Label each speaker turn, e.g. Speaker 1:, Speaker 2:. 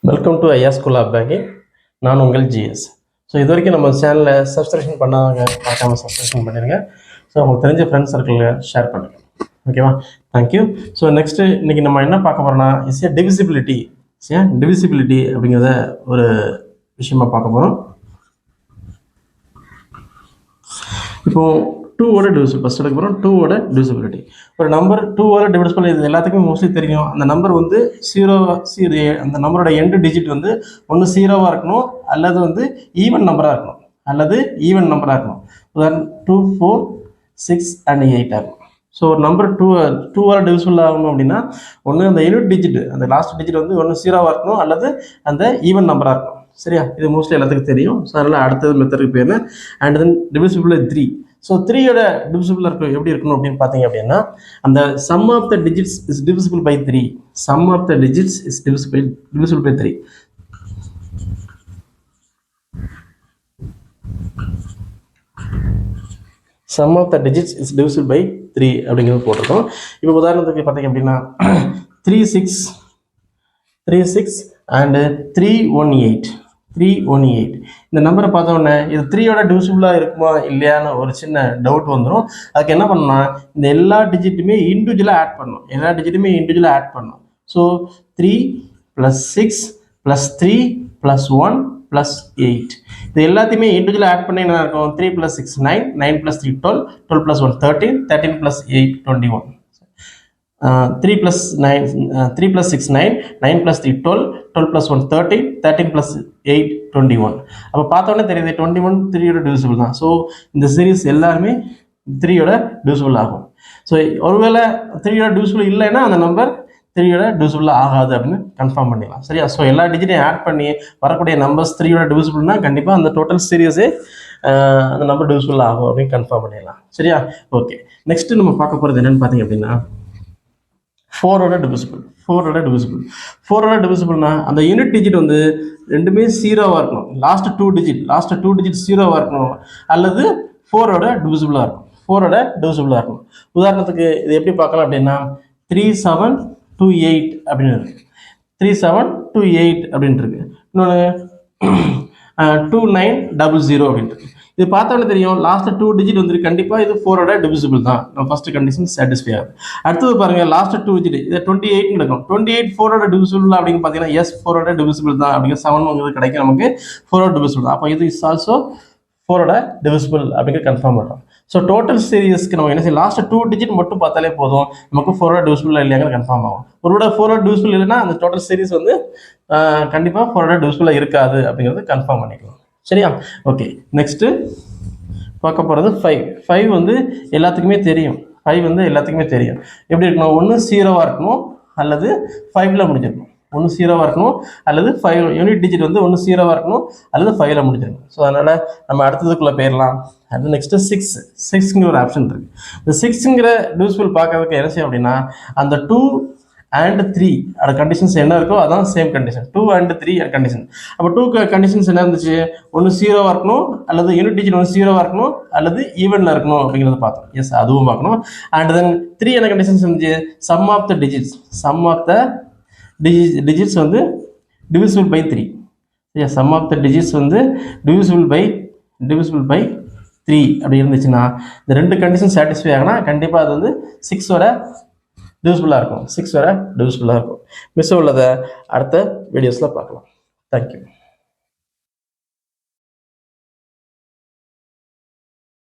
Speaker 1: Welcome to ஐயா school of banking. நான் உங்கள் ஜிஎஸ். ஸோ இது வரைக்கும் நம்ம சேனலில் சப்ஸ்கிரிப்ஷன் பண்ணாங்க, பார்க்காம சப்ஸ்கிரிப்ஷன் பண்ணிடுங்க. ஸோ உங்களுக்கு தெரிஞ்ச ஃப்ரெண்ட்ஸ் சர்க்கிளில் ஷேர் பண்ணுங்கள். ஓகேவா? தேங்க்யூ. ஸோ நெக்ஸ்ட்டு இன்றைக்கி நம்ம என்ன பார்க்க போகிறோம்னா டிவிசிபிலிட்டி அப்படிங்கிறத ஒரு விஷயமா பார்க்க போகிறோம். இப்போது டூவோட டிவிசிபிள் ஃபஸ்ட் எடுக்க போகிறோம். டூவோட டிவிசிபிலிட்டி, ஒரு நம்பர் டூவோட டிவிசிபிள், இது எல்லாத்துக்குமே மோஸ்ட்லி தெரியும். அந்த நம்பர் வந்து அந்த நம்பரோட எண்டு டிஜிட் வந்து ஒன்று 0வாக இருக்கணும், அல்லது வந்து ஈவன் நம்பராக இருக்கணும், உதாரணம் 2, 4, 6 and 8 ஆகும். ஸோ ஒரு நம்பர் டூவால் டிவிசிபிள் ஆகணும் அப்படின்னா ஒன்று அந்த யூனிட் டிஜிட், அந்த லாஸ்ட் டிஜிட் வந்து ஒன்று 0வாக இருக்கணும், அல்லது அந்த ஈவன் நம்பராக இருக்கணும். சரியா? இது மோஸ்ட்லி எல்லாத்துக்கும் தெரியும். ஸோ அதனால் அடுத்தது மெத்தடுக்கு பேர் அண்ட் தென் டிவிசிபிள் 3. ஸோ 3யோட டிவிசிபிள் எப்படி இருக்கணும் அப்படின்னு பார்த்தீங்க அப்படின்னா, அந்த sum of the digits is divisible by 3. Sum of the digits is divisible by 3. Sum of the digits is divisible by 3 அப்படிங்கிறது போட்டிருக்கோம். இப்போ உதாரணத்துக்கு பார்த்தீங்க அப்படின்னா 3, 6 and 318. இந்த நம்பரை பார்த்தோன்னே இது 3யோட டிவிசிபிளாக இருக்குமா இல்லையான்னு ஒரு சின்ன டவுட் வந்துடும். அதுக்கு என்ன பண்ணணும்னா இந்த எல்லா டிஜிட்டுமே இண்டிவிஜுவலாக ஆட் பண்ணணும். ஸோ 3 + 6 + 3 + 1 + 8 இது எல்லாத்தையுமே இண்டிவிஜுவலாக ஆட் பண்ணி என்ன இருக்கும்? 3 + 6 9, 9 + 3 12, 12 + 1 13, 13 + 8 21. 3 + 6 9, 9 + 3 12, 12 + 1 13, 13 + 8 21. அப்போ பார்த்தோன்னே தெரியுது 21 3யோட டிவிசிபிள் தான். ஸோ இந்த சீரீஸ் எல்லாருமே 3யோட டிவிசிபிள் ஆகும். ஸோ ஒருவேளை 3யோட டிவிசிபிள் இல்லைன்னா அந்த நம்பர் 3யோட டிவிசிபிள் ஆகாது அப்படின்னு கன்ஃபார்ம் பண்ணிடலாம். சரியா? ஸோ எல்லா டிஜிட்டையும் ஆட் பண்ணி வரக்கூடிய நம்பர்ஸ் 3யோட டிவிசிபிள்னா கண்டிப்பாக அந்த டோட்டல் சீரீஸே அந்த நம்பர் டிவிசிபிள் ஆகும் அப்படின்னு கன்ஃபார்ம் பண்ணிடலாம். சரியா? ஓகே, நெக்ஸ்ட் நம்ம பார்க்க போகிறது என்னன்னு பார்த்தீங்க அப்படின்னா 4ஓட டிவிசிபிள்னா அந்த யூனிட் டிஜிட் வந்து ரெண்டுமே 0வாக இருக்கணும். லாஸ்ட் டூ டிஜிட் 0வாக இருக்கணும், அல்லது 4ஓட டிவிசிபிளாக இருக்கணும். உதாரணத்துக்கு இது எப்படி பார்க்கலாம் அப்படின்னா 3728 அப்படின்னு இருக்கு. 3728 அப்படின்ட்டு இருக்கு. இன்னொன்று 2900 அப்படின்ட்டு இருக்கு. இது பார்த்தோன்னே தெரியும் லாஸ்ட் டூ டிஜிட் வந்து கண்டிப்பாக இது 4ஓட டிவிசிபிள் தான். நம்ம ஃபர்ஸ்ட் கண்டிஷன் சாட்டிஸ்ஃபை ஆகுது. அடுத்தது பாருங்க, லாஸ்ட் டூ டிஜிட் இது 28 இருக்கும். 28 4ஓட டிவிசிபிள் அப்படின்னு பார்த்தீங்கன்னா எஸ் 4ஓட டிவிசிபிள் தான். அப்படிங்கிற 7 கிடைக்கும் நமக்கு 4ஓட டிவிசிபிள் தான். அப்போ இது இஸ் ஆல்சோ 4ஓட டிவிசிபிள் அப்படிங்கிற கன்ஃபார்ம் பண்ணுறோம். ஸோ டோட்டல் சீரியஸ்க்கு நம்ம என்ன செய்யலாம், லாஸ்ட் டூ டிஜிட் மட்டும் பார்த்தாலே போதும், நமக்கு 4ஓட டிவிசிபிள் இல்லையாங்க கன்ஃபார்ம் ஆகும். ஒருவேளை 4ஓட டிவிசிபிள் இல்லைன்னா அந்த டோட்டல் சீரிஸ் வந்து கண்டிப்பாக 4ஓட டிவிசிபிளாக இருக்காது அப்படிங்கிறது கன்ஃபார்ம் பண்ணிக்கலாம். சரியா? ஓகே, நெக்ஸ்ட்டு பார்க்க போகிறது 5 வந்து எல்லாத்துக்குமே தெரியும். எப்படி இருக்கணும்? ஒன்று 0வாக இருக்கணும், அல்லது 5ல் முடிஞ்சிருக்கணும். ஒன்று 0வாக இருக்கணும், அல்லது 5 யூனிட் டிஜிட் வந்து ஒன்று 0வாக இருக்கணும், அல்லது 5ல் முடிஞ்சிருக்கணும். ஸோ அதனால் நம்ம அடுத்ததுக்குள்ளே போயிடலாம். அது நெக்ஸ்ட்டு 6ங்கிற ஒரு ஆப்ஷன் இருக்குது. இந்த 6ங்கிற டிவிசிபிள் பார்க்கறதுக்கு என்ன செய்யும் அப்படின்னா அந்த 2 and 3 அட கண்டிஷன்ஸ் என்ன இருக்கோ அதான் சேம் கண்டிஷன். 2 and 3 condition. அப்போ 2 கண்டிஷன்ஸ் என்ன இருந்துச்சு? ஒன்று 0வாக இருக்கணும், அல்லது யூனிட் டிஜிட் ஒன்று 0வாக இருக்கணும், அல்லது ஈவனில் இருக்கணும் அப்படிங்கிறத பார்த்தோம். எஸ், அதுவும் பார்க்கணும். அண்ட் தென் 3 என்ன கண்டிஷன்ஸ் இருந்துச்சு? சம் ஆஃப் த டிஜிட்ஸ் வந்து டிவிசிபிள் பை 3. சரியா? சம் ஆஃப் த டிஜிட்ஸ் வந்து டிவிசிபிள் பை 3 அப்படி இருந்துச்சுன்னா இந்த ரெண்டு கண்டிஷன் சாட்டிஸ்ஃபை ஆகினா கண்டிப்பாக அது வந்து 6ஓட டிவிசிபிளாக இருக்கும். மிஸ் உள்ளதை அடுத்த வீடியோஸில் பார்க்கலாம். தேங்க்யூ.